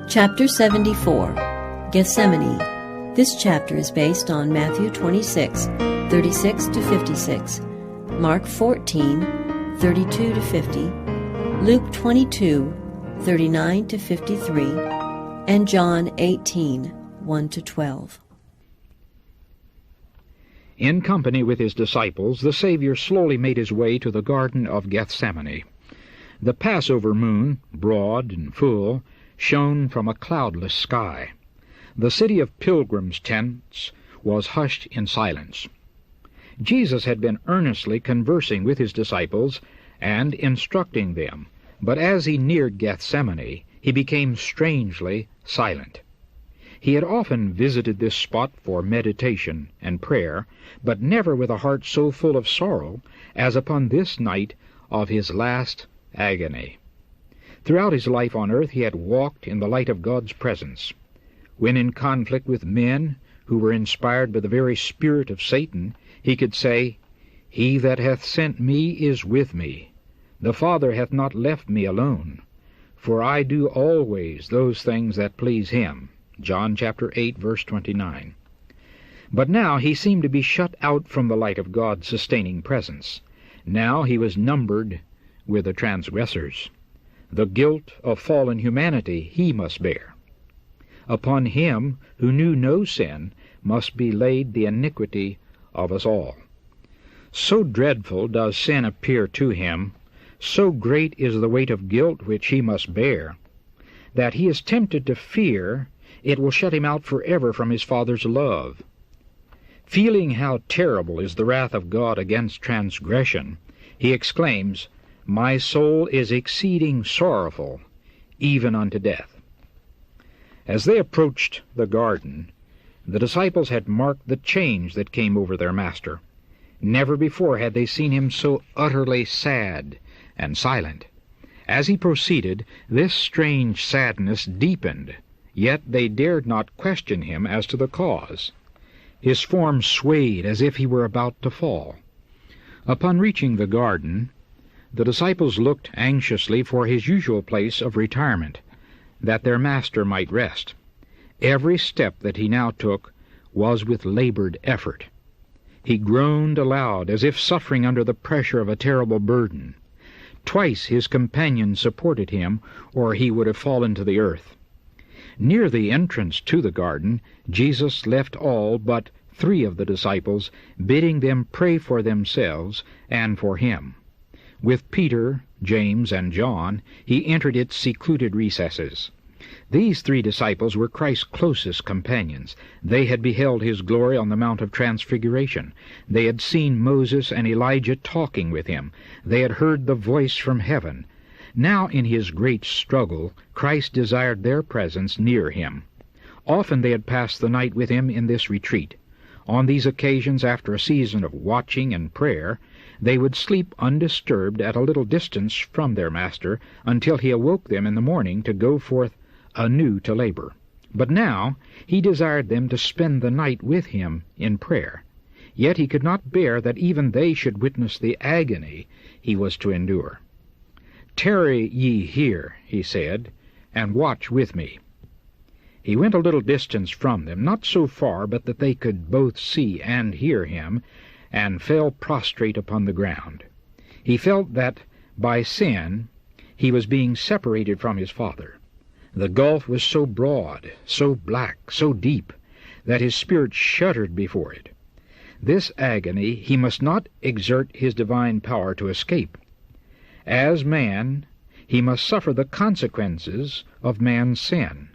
Chapter 74, Gethsemane. This chapter is based on Matthew 26, 36 to 56, Mark 14, 32 to 50, Luke 22, 39 to 53, and John 18, 1 to 12. In company with his disciples, the Savior slowly made his way to the Garden of Gethsemane. The Passover moon, broad and full, shone from a cloudless sky. The city of pilgrims' tents was hushed in silence. Jesus had been earnestly conversing with his disciples and instructing them, but as he neared Gethsemane, he became strangely silent. He had often visited this spot for meditation and prayer, but never with a heart so full of sorrow as upon this night of his last agony. Throughout his life on earth he had walked in the light of God's presence. When in conflict with men who were inspired by the very spirit of Satan, he could say, "He that hath sent me is with me. The Father hath not left me alone. For I do always those things that please him." John chapter 8, verse 29. But now he seemed to be shut out from the light of God's sustaining presence. Now he was numbered with the transgressors. The guilt of fallen humanity he must bear. Upon him who knew no sin must be laid the iniquity of us all. So dreadful does sin appear to him, so great is the weight of guilt which he must bear, that he is tempted to fear it will shut him out forever from his Father's love. Feeling how terrible is the wrath of God against transgression, he exclaims, "My soul is exceeding sorrowful, even unto death." As they approached the garden, the disciples had marked the change that came over their Master. Never before had they seen him so utterly sad and silent. As he proceeded, this strange sadness deepened, yet they dared not question him as to the cause. His form swayed as if he were about to fall. Upon reaching the garden, the disciples looked anxiously for his usual place of retirement, that their Master might rest. Every step that he now took was with labored effort. He groaned aloud, as if suffering under the pressure of a terrible burden. Twice his companions supported him, or he would have fallen to the earth. Near the entrance to the garden, Jesus left all but 3 of the disciples, bidding them pray for themselves and for him. With Peter, James, and John, he entered its secluded recesses. These 3 disciples were Christ's closest companions. They had beheld his glory on the Mount of Transfiguration. They had seen Moses and Elijah talking with him. They had heard the voice from heaven. Now in his great struggle, Christ desired their presence near him. Often they had passed the night with him in this retreat. On these occasions, after a season of watching and prayer, they would sleep undisturbed at a little distance from their Master until he awoke them in the morning to go forth anew to labor. But now he desired them to spend the night with him in prayer. Yet he could not bear that even they should witness the agony he was to endure. "Tarry ye here," he said, "and watch with me." He went a little distance from them, not so far but that they could both see and hear him, and fell prostrate upon the ground. He felt that by sin he was being separated from his Father. The gulf was so broad, so black, so deep, that his spirit shuddered before it. This agony he must not exert his divine power to escape. As man, he must suffer the consequences of man's sin.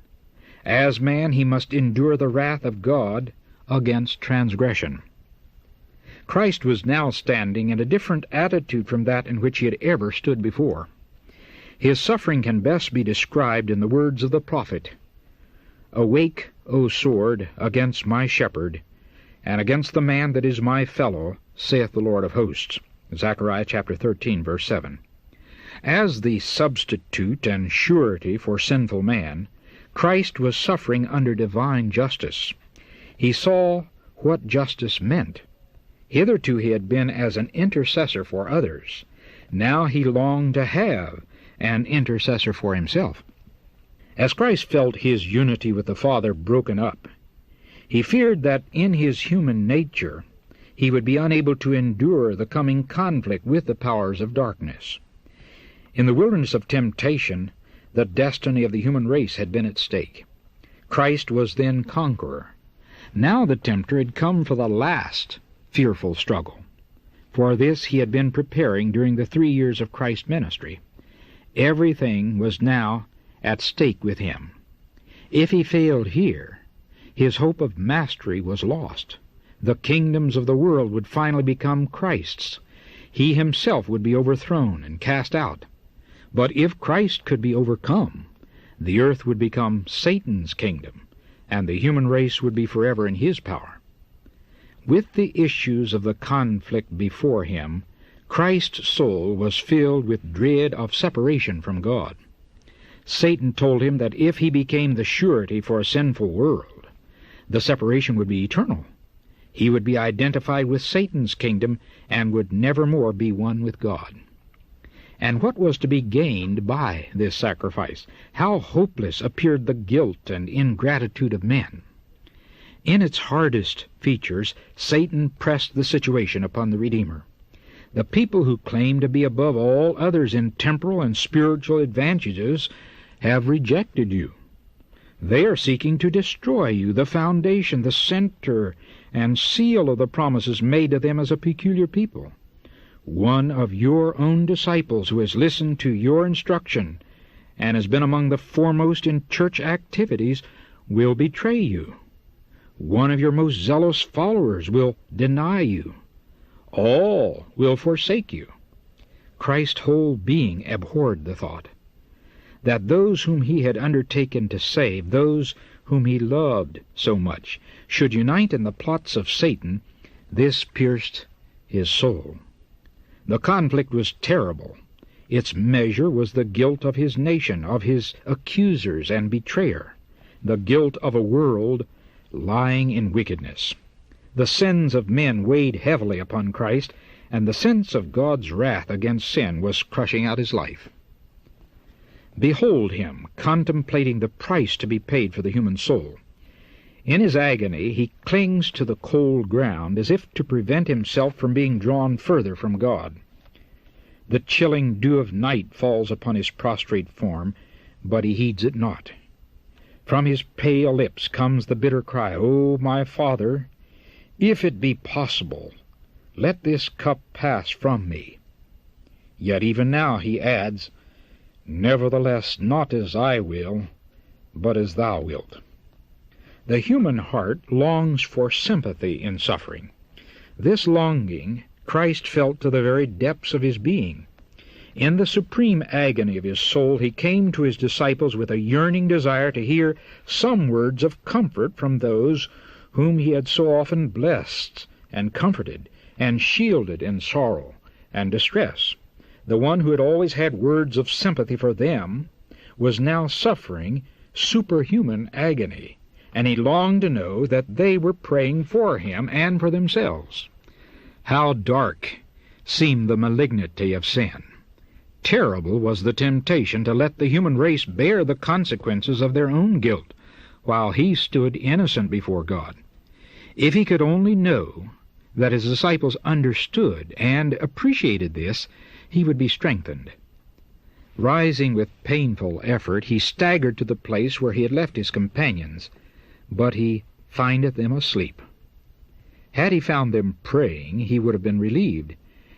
As man, he must endure the wrath of God against transgression. Christ was now standing in a different attitude from that in which he had ever stood before. His suffering can best be described in the words of the prophet, "Awake, O sword, against my shepherd, and against the man that is my fellow, saith the Lord of hosts." Zechariah chapter 13, verse 7. As the substitute and surety for sinful man, Christ was suffering under divine justice. He saw what justice meant. Hitherto he had been as an intercessor for others. Now he longed to have an intercessor for himself. As Christ felt his unity with the Father broken up, he feared that in his human nature he would be unable to endure the coming conflict with the powers of darkness. In the wilderness of temptation, the destiny of the human race had been at stake. Christ was then conqueror. Now the tempter had come for the last fearful struggle. For this he had been preparing during the 3 years of Christ's ministry. Everything was now at stake with him. If he failed here, his hope of mastery was lost. The kingdoms of the world would finally become Christ's. He himself would be overthrown and cast out. But if Christ could be overcome, the earth would become Satan's kingdom, and the human race would be forever in his power. With the issues of the conflict before him, Christ's soul was filled with dread of separation from God. Satan told him that if he became the surety for a sinful world, the separation would be eternal. He would be identified with Satan's kingdom and would never more be one with God. And what was to be gained by this sacrifice? How hopeless appeared the guilt and ingratitude of men. In its hardest features, Satan pressed the situation upon the Redeemer. The people who claim to be above all others in temporal and spiritual advantages have rejected you. They are seeking to destroy you, the foundation, the center, and seal of the promises made to them as a peculiar people. One of your own disciples who has listened to your instruction and has been among the foremost in church activities will betray you. One of your most zealous followers will deny you. All will forsake you. Christ's whole being abhorred the thought that those whom he had undertaken to save, those whom he loved so much, should unite in the plots of Satan. This pierced his soul. The conflict was terrible. Its measure was the guilt of his nation, of his accusers and betrayer, the guilt of a world lying in wickedness. The sins of men weighed heavily upon Christ, and the sense of God's wrath against sin was crushing out his life. Behold him, contemplating the price to be paid for the human soul. In his agony he clings to the cold ground as if to prevent himself from being drawn further from God. The chilling dew of night falls upon his prostrate form, but he heeds it not. From his pale lips comes the bitter cry, "O my Father, if it be possible, let this cup pass from me." Yet even now he adds, "Nevertheless, not as I will, but as thou wilt." The human heart longs for sympathy in suffering. This longing Christ felt to the very depths of his being. In the supreme agony of his soul, he came to his disciples with a yearning desire to hear some words of comfort from those whom he had so often blessed and comforted and shielded in sorrow and distress. The one who had always had words of sympathy for them was now suffering superhuman agony, and he longed to know that they were praying for him and for themselves. How dark seemed the malignity of sin! Terrible was the temptation to let the human race bear the consequences of their own guilt, while he stood innocent before God. If he could only know that his disciples understood and appreciated this, he would be strengthened. Rising with painful effort, he staggered to the place where he had left his companions, but he findeth them asleep. Had he found them praying, he would have been relieved.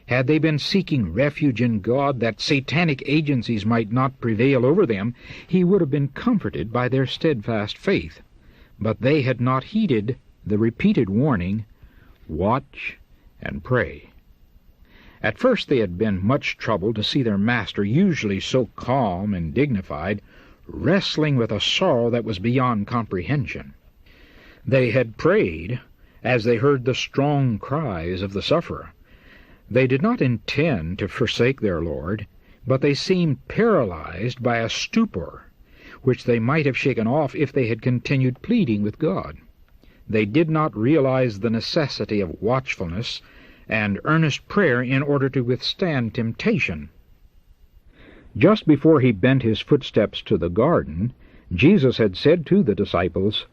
Had they been seeking refuge in God that satanic agencies might not prevail over them, he would have been comforted by their steadfast faith. But they had not heeded the repeated warning, "Watch and pray." At first they had been much troubled to see their master, usually so calm and dignified, wrestling with a sorrow that was beyond comprehension. They had prayed as they heard the strong cries of the sufferer. They did not intend to forsake their Lord, but they seemed paralyzed by a stupor, which they might have shaken off if they had continued pleading with God. They did not realize the necessity of watchfulness and earnest prayer in order to withstand temptation. Just before he bent his footsteps to the garden, Jesus had said to the disciples,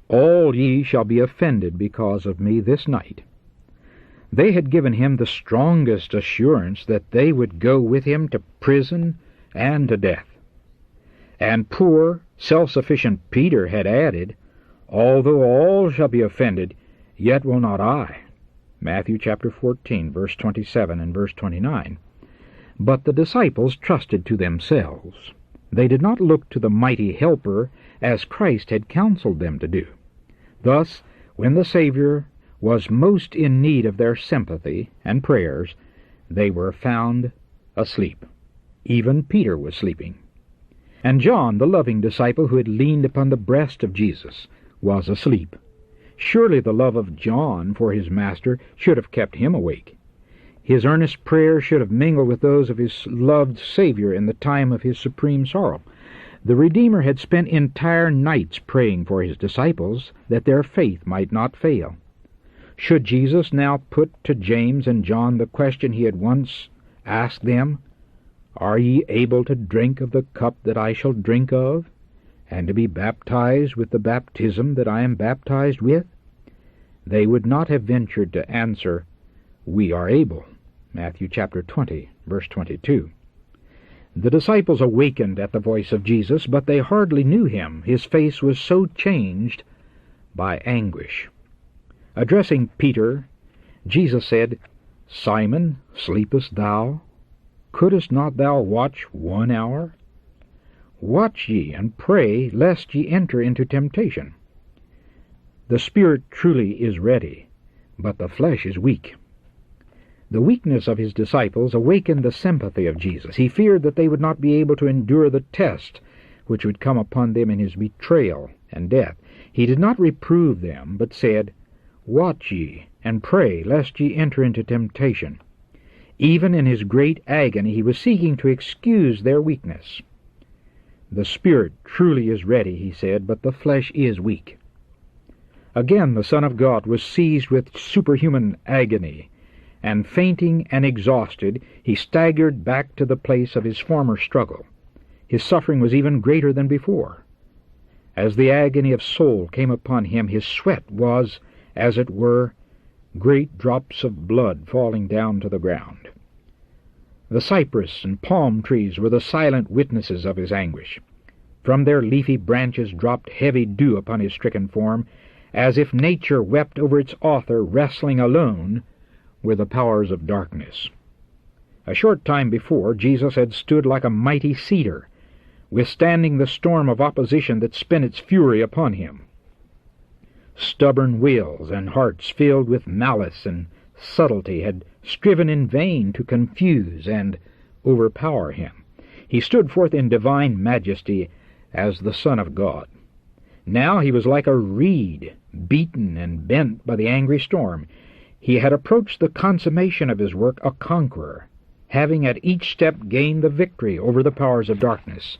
"All ye shall be offended because of me this night." They had given him the strongest assurance that they would go with him to prison and to death. And poor, self-sufficient Peter had added, "Although all shall be offended, yet will not I." Matthew chapter 14, verse 27 and verse 29. But the disciples trusted to themselves. They did not look to the mighty Helper as Christ had counseled them to do. Thus, when the Savior was most in need of their sympathy and prayers, they were found asleep. Even Peter was sleeping. And John, the loving disciple who had leaned upon the breast of Jesus, was asleep. Surely the love of John for his Master should have kept him awake. His earnest prayer should have mingled with those of his loved Savior in the time of his supreme sorrow. The Redeemer had spent entire nights praying for his disciples that their faith might not fail. Should Jesus now put to James and John the question he had once asked them, "Are ye able to drink of the cup that I shall drink of, and to be baptized with the baptism that I am baptized with?" They would not have ventured to answer, "We are able." Matthew chapter 20, verse 22. The disciples awakened at the voice of Jesus, but they hardly knew him. His face was so changed by anguish. Addressing Peter, Jesus said, "Simon, sleepest thou? Couldest not thou watch 1 hour? Watch ye and pray, lest ye enter into temptation. The spirit truly is ready, but the flesh is weak." The weakness of his disciples awakened the sympathy of Jesus. He feared that they would not be able to endure the test which would come upon them in his betrayal and death. He did not reprove them, but said, "Watch ye, and pray, lest ye enter into temptation." Even in his great agony he was seeking to excuse their weakness. "The spirit truly is ready," he said, "but the flesh is weak." Again the Son of God was seized with superhuman agony, and fainting and exhausted, he staggered back to the place of his former struggle. His suffering was even greater than before. As the agony of soul came upon him, his sweat was, as it were, great drops of blood falling down to the ground. The cypress and palm trees were the silent witnesses of his anguish. From their leafy branches dropped heavy dew upon his stricken form, as if nature wept over its author wrestling alone with the powers of darkness. A short time before, Jesus had stood like a mighty cedar, withstanding the storm of opposition that spent its fury upon him. Stubborn wills and hearts filled with malice and subtlety had striven in vain to confuse and overpower him. He stood forth in divine majesty as the Son of God. Now he was like a reed, beaten and bent by the angry storm. He had approached the consummation of his work a conqueror, having at each step gained the victory over the powers of darkness.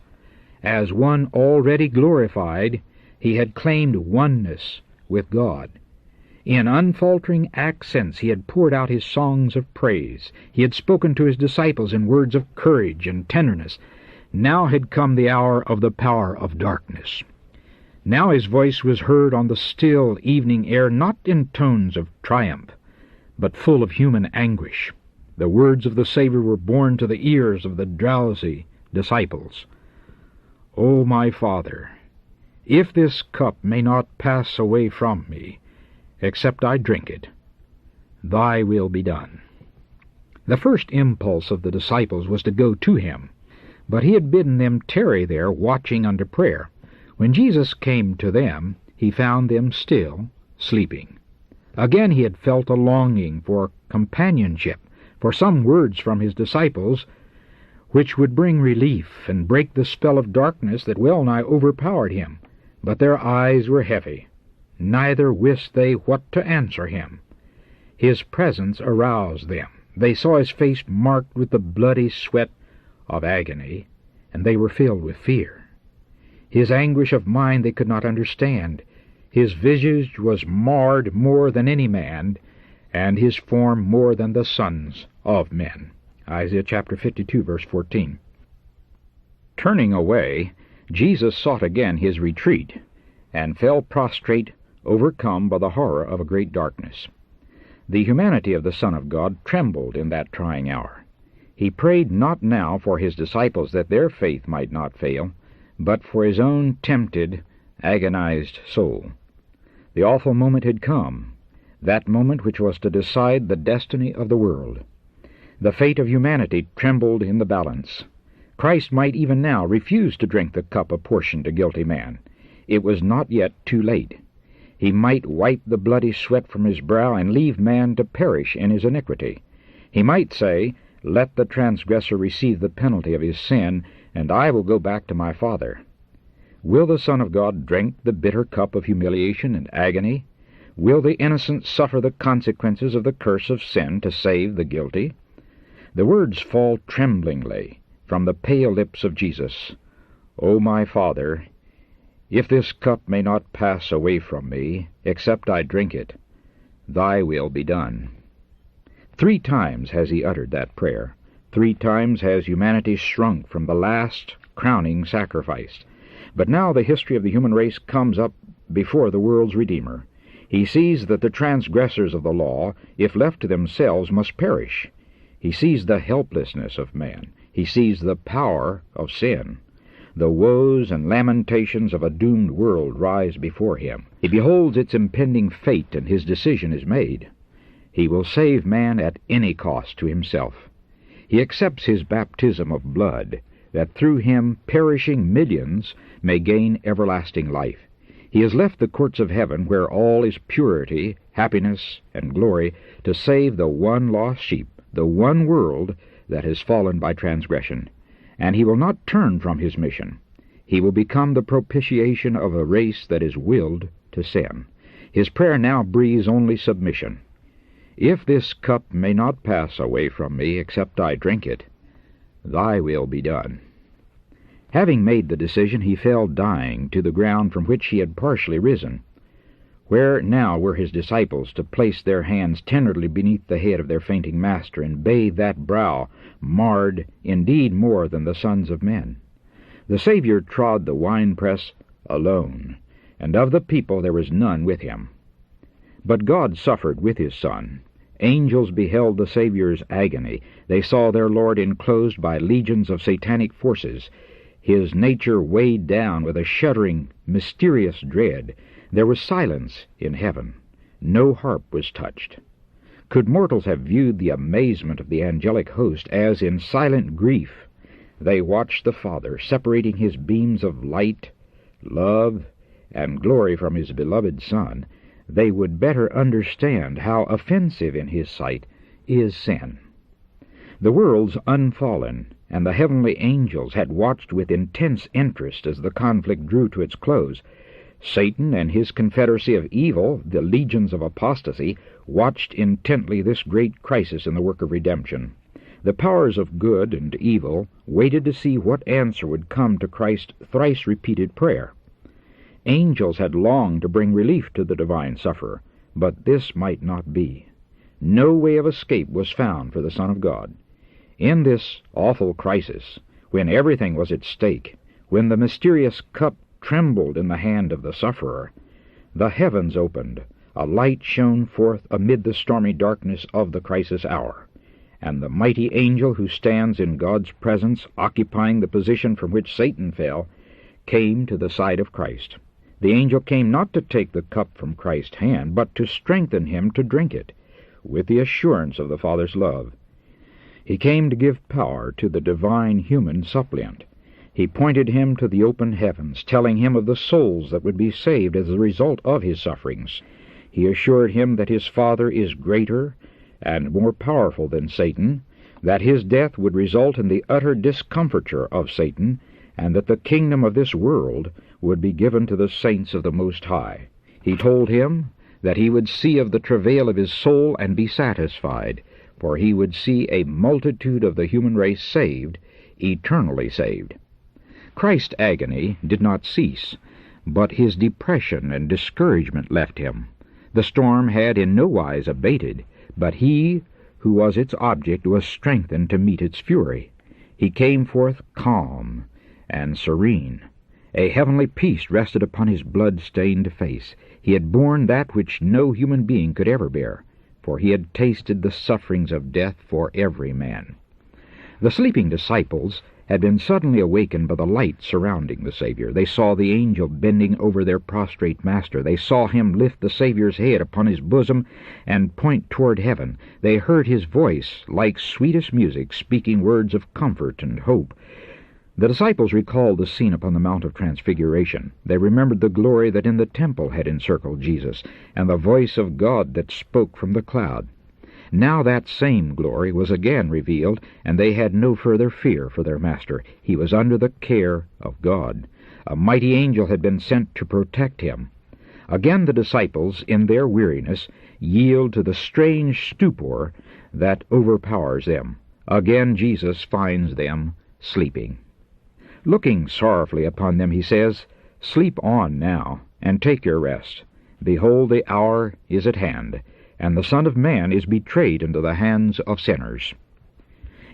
As one already glorified, he had claimed oneness with God. In unfaltering accents he had poured out his songs of praise. He had spoken to his disciples in words of courage and tenderness. Now had come the hour of the power of darkness. Now his voice was heard on the still evening air, not in tones of triumph, but full of human anguish. The words of the Savior were borne to the ears of the drowsy disciples. "O my Father, if this cup may not pass away from me, except I drink it, thy will be done." The first impulse of the disciples was to go to him, but he had bidden them tarry there, watching unto prayer. When Jesus came to them, he found them still sleeping. Again he had felt a longing for companionship, for some words from his disciples, which would bring relief and break the spell of darkness that well-nigh overpowered him. But their eyes were heavy, neither wist they what to answer him. His presence aroused them. They saw his face marked with the bloody sweat of agony, and they were filled with fear. His anguish of mind they could not understand. His visage was marred more than any man, and his form more than the sons of men. Isaiah chapter 52, verse 14. Turning away, Jesus sought again his retreat, and fell prostrate, overcome by the horror of a great darkness. The humanity of the Son of God trembled in that trying hour. He prayed not now for his disciples that their faith might not fail, but for his own tempted, agonized soul. The awful moment had come, that moment which was to decide the destiny of the world. The fate of humanity trembled in the balance. Christ might even now refuse to drink the cup apportioned to guilty man. It was not yet too late. He might wipe the bloody sweat from his brow and leave man to perish in his iniquity. He might say, "Let the transgressor receive the penalty of his sin, and I will go back to my Father." Will the Son of God drink the bitter cup of humiliation and agony? Will the innocent suffer the consequences of the curse of sin to save the guilty? The words fall tremblingly from the pale lips of Jesus. "O my Father, if this cup may not pass away from me, except I drink it, thy will be done." 3 times has he uttered that prayer. 3 times has humanity shrunk from the last crowning sacrifice. But now the history of the human race comes up before the world's Redeemer. He sees that the transgressors of the law, if left to themselves, must perish. He sees the helplessness of man. He sees the power of sin. The woes and lamentations of a doomed world rise before him. He beholds its impending fate, and his decision is made. He will save man at any cost to himself. He accepts his baptism of blood, that through him perishing millions may gain everlasting life. He has left the courts of heaven, where all is purity, happiness, and glory, to save the one lost sheep, the one world that has fallen by transgression. And he will not turn from his mission. He will become the propitiation of a race that is willed to sin. His prayer now breathes only submission. "If this cup may not pass away from me, except I drink it, thy will be done." Having made the decision, he fell dying to the ground from which he had partially risen. Where now were his disciples to place their hands tenderly beneath the head of their fainting master, and bathe that brow, marred indeed more than the sons of men? The Savior trod the winepress alone, and of the people there was none with him. But God suffered with his Son. Angels beheld the Savior's agony. They saw their Lord enclosed by legions of satanic forces, his nature weighed down with a shuddering, mysterious dread. There was silence in heaven. No harp was touched. Could mortals have viewed the amazement of the angelic host as in silent grief they watched the Father separating his beams of light, love, and glory from his beloved Son, they would better understand how offensive in his sight is sin. The world's unfallen and the heavenly angels had watched with intense interest as the conflict drew to its close. Satan and his confederacy of evil, the legions of apostasy, watched intently this great crisis in the work of redemption. The powers of good and evil waited to see what answer would come to Christ's thrice-repeated prayer. Angels had longed to bring relief to the divine sufferer, but this might not be. No way of escape was found for the Son of God. In this awful crisis, when everything was at stake, when the mysterious cup trembled in the hand of the sufferer, the heavens opened, a light shone forth amid the stormy darkness of the crisis hour, and the mighty angel who stands in God's presence, occupying the position from which Satan fell, came to the side of Christ. The angel came not to take the cup from Christ's hand, but to strengthen him to drink it, with the assurance of the Father's love. He came to give power to the divine human suppliant. He pointed him to the open heavens, telling him of the souls that would be saved as a result of his sufferings. He assured him that his Father is greater and more powerful than Satan, that his death would result in the utter discomfiture of Satan, and that the kingdom of this world would be given to the saints of the Most High. He told him that he would see of the travail of his soul and be satisfied, for he would see a multitude of the human race saved, eternally saved. Christ's agony did not cease, but his depression and discouragement left him. The storm had in no wise abated, but he who was its object was strengthened to meet its fury. He came forth calm and serene, A heavenly peace rested upon his blood-stained face. He had borne that which no human being could ever bear, for he had tasted the sufferings of death for every man. The sleeping disciples had been suddenly awakened by the light surrounding the Savior. They saw the angel bending over their prostrate Master. They saw him lift the Savior's head upon his bosom and point toward heaven. They heard his voice, like sweetest music, speaking words of comfort and hope. The disciples recalled the scene upon the Mount of Transfiguration. They remembered the glory that in the temple had encircled Jesus, and the voice of God that spoke from the cloud. Now that same glory was again revealed, and they had no further fear for their Master. He was under the care of God. A mighty angel had been sent to protect him. Again the disciples, in their weariness, yield to the strange stupor that overpowers them. Again Jesus finds them sleeping. Looking sorrowfully upon them, he says, "Sleep on now, and take your rest. Behold, the hour is at hand, and the Son of Man is betrayed into the hands of sinners."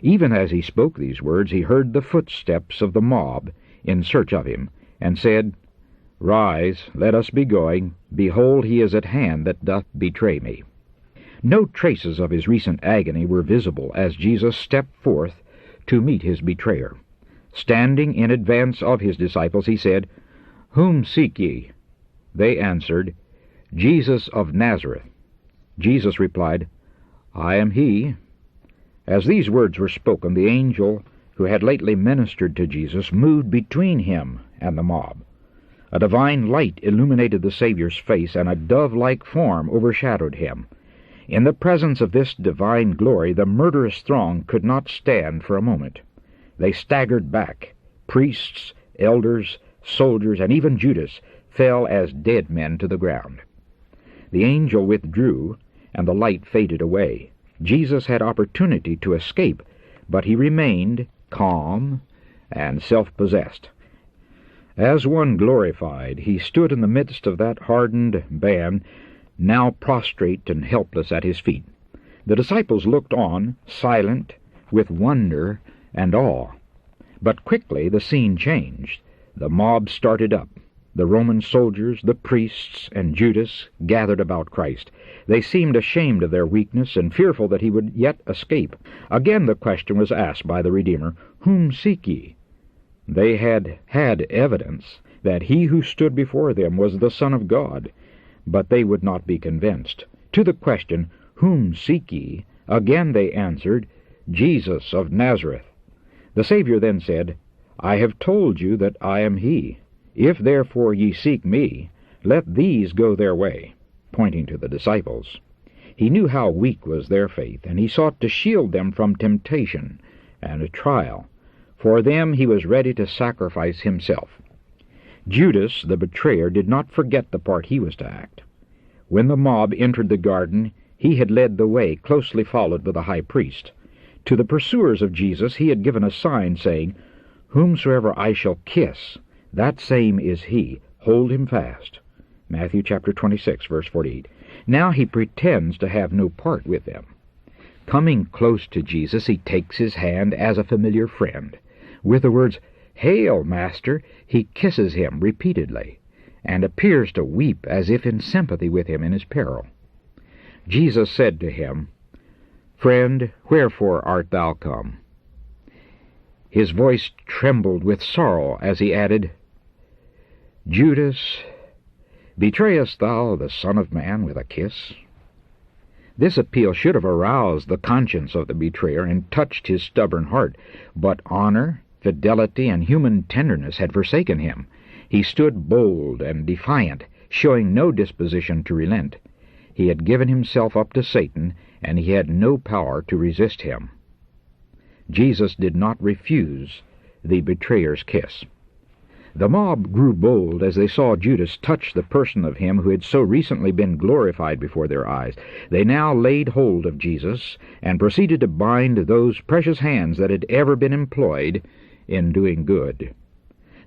Even as he spoke these words, he heard the footsteps of the mob in search of him, and said, "Rise, let us be going. Behold, he is at hand that doth betray me." No traces of his recent agony were visible as Jesus stepped forth to meet his betrayer. Standing in advance of his disciples, he said, "Whom seek ye?" They answered, "Jesus of Nazareth." Jesus replied, "I am he." As these words were spoken, the angel who had lately ministered to Jesus moved between him and the mob. A divine light illuminated the Savior's face, and a dove-like form overshadowed him. In the presence of this divine glory, the murderous throng could not stand for a moment. They staggered back. Priests, elders, soldiers, and even Judas fell as dead men to the ground. The angel withdrew, and the light faded away. Jesus had opportunity to escape, but he remained calm and self-possessed. As one glorified, he stood in the midst of that hardened band, now prostrate and helpless at his feet. The disciples looked on, silent, with wonder and awe. But quickly the scene changed. The mob started up. The Roman soldiers, the priests, and Judas gathered about Christ. They seemed ashamed of their weakness and fearful that he would yet escape. Again the question was asked by the Redeemer, "Whom seek ye?" They had had evidence that he who stood before them was the Son of God, but they would not be convinced. To the question, "Whom seek ye?" again they answered, "Jesus of Nazareth." The Savior then said, "I have told you that I am he. If therefore ye seek me, let these go their way," pointing to the disciples. He knew how weak was their faith, and he sought to shield them from temptation and a trial. For them he was ready to sacrifice himself. Judas, the betrayer, did not forget the part he was to act. When the mob entered the garden, he had led the way, closely followed by the high priest. To the pursuers of Jesus he had given a sign, saying, "Whomsoever I shall kiss, that same is he. Hold him fast." Matthew chapter 26, verse 48. Now he pretends to have no part with them. Coming close to Jesus, he takes his hand as a familiar friend. With the words, "Hail, Master," he kisses him repeatedly, and appears to weep as if in sympathy with him in his peril. Jesus said to him, "Friend, wherefore art thou come?" His voice trembled with sorrow as he added, "Judas, betrayest thou the Son of Man with a kiss?" This appeal should have aroused the conscience of the betrayer and touched his stubborn heart, but honor, fidelity, and human tenderness had forsaken him. He stood bold and defiant, showing no disposition to relent. He had given himself up to Satan, and he had no power to resist him. Jesus did not refuse the betrayer's kiss. The mob grew bold as they saw Judas touch the person of him who had so recently been glorified before their eyes. They now laid hold of Jesus and proceeded to bind those precious hands that had ever been employed in doing good.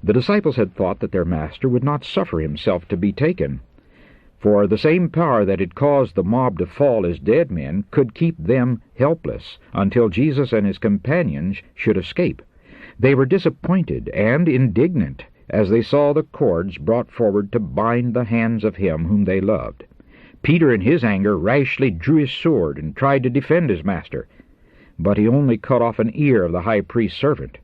The disciples had thought that their Master would not suffer himself to be taken, for the same power that had caused the mob to fall as dead men could keep them helpless until Jesus and his companions should escape. They were disappointed and indignant as they saw the cords brought forward to bind the hands of him whom they loved. Peter in his anger rashly drew his sword and tried to defend his master, but he only cut off an ear of the high priest's servant.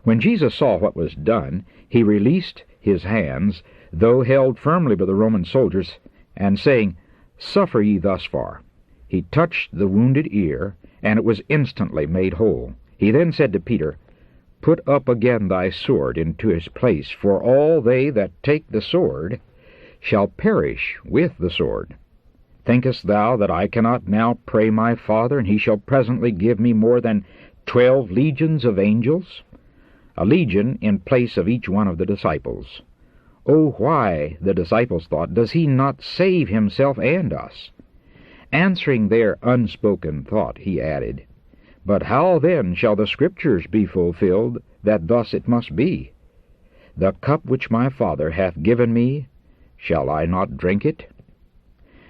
When Jesus saw what was done, he released his hands, though held firmly by the Roman soldiers, and saying, "Suffer ye thus far," he touched the wounded ear, and it was instantly made whole. He then said to Peter, "Put up again thy sword into his place, for all they that take the sword shall perish with the sword. Thinkest thou that I cannot now pray my Father, and he shall presently give me more than 12 legions of angels?" A legion in place of each one of the disciples. Oh, why, the disciples thought, does he not save himself and us? Answering their unspoken thought, he added, "But how then shall the Scriptures be fulfilled, that thus it must be? The cup which my Father hath given me, shall I not drink it?"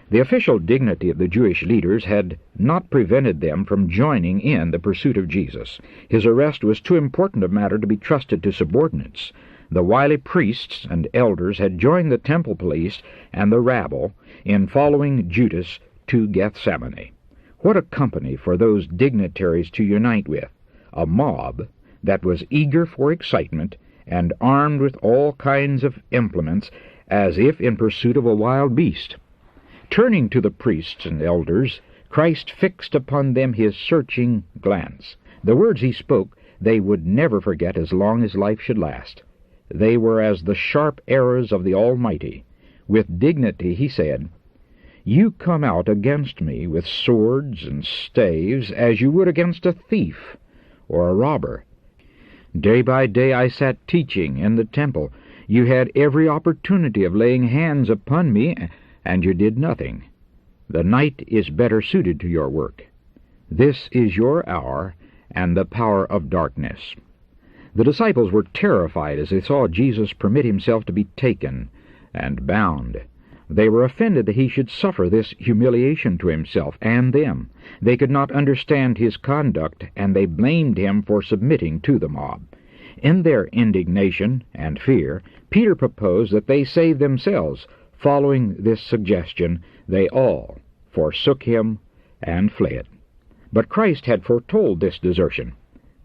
The official dignity of the Jewish leaders had not prevented them from joining in the pursuit of Jesus. His arrest was too important a matter to be trusted to subordinates. The wily priests and elders had joined the temple police and the rabble in following Judas to Gethsemane. What a company for those dignitaries to unite with! A mob that was eager for excitement and armed with all kinds of implements, as if in pursuit of a wild beast. Turning to the priests and elders, Christ fixed upon them his searching glance. The words he spoke they would never forget as long as life should last. They were as the sharp arrows of the Almighty. With dignity he said, "You come out against me with swords and staves as you would against a thief or a robber. Day by day I sat teaching in the temple. You had every opportunity of laying hands upon me, and you did nothing. The night is better suited to your work. This is your hour and the power of darkness." The disciples were terrified as they saw Jesus permit himself to be taken and bound. They were offended that he should suffer this humiliation to himself and them. They could not understand his conduct, and they blamed him for submitting to the mob. In their indignation and fear, Peter proposed that they save themselves. Following this suggestion, they all forsook him and fled. But Christ had foretold this desertion.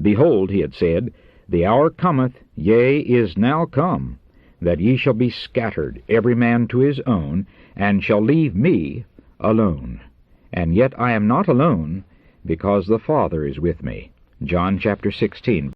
"Behold," he had said, "the hour cometh, yea, is now come, that ye shall be scattered, every man to his own, and shall leave me alone. And yet I am not alone, because the Father is with me." John chapter 16.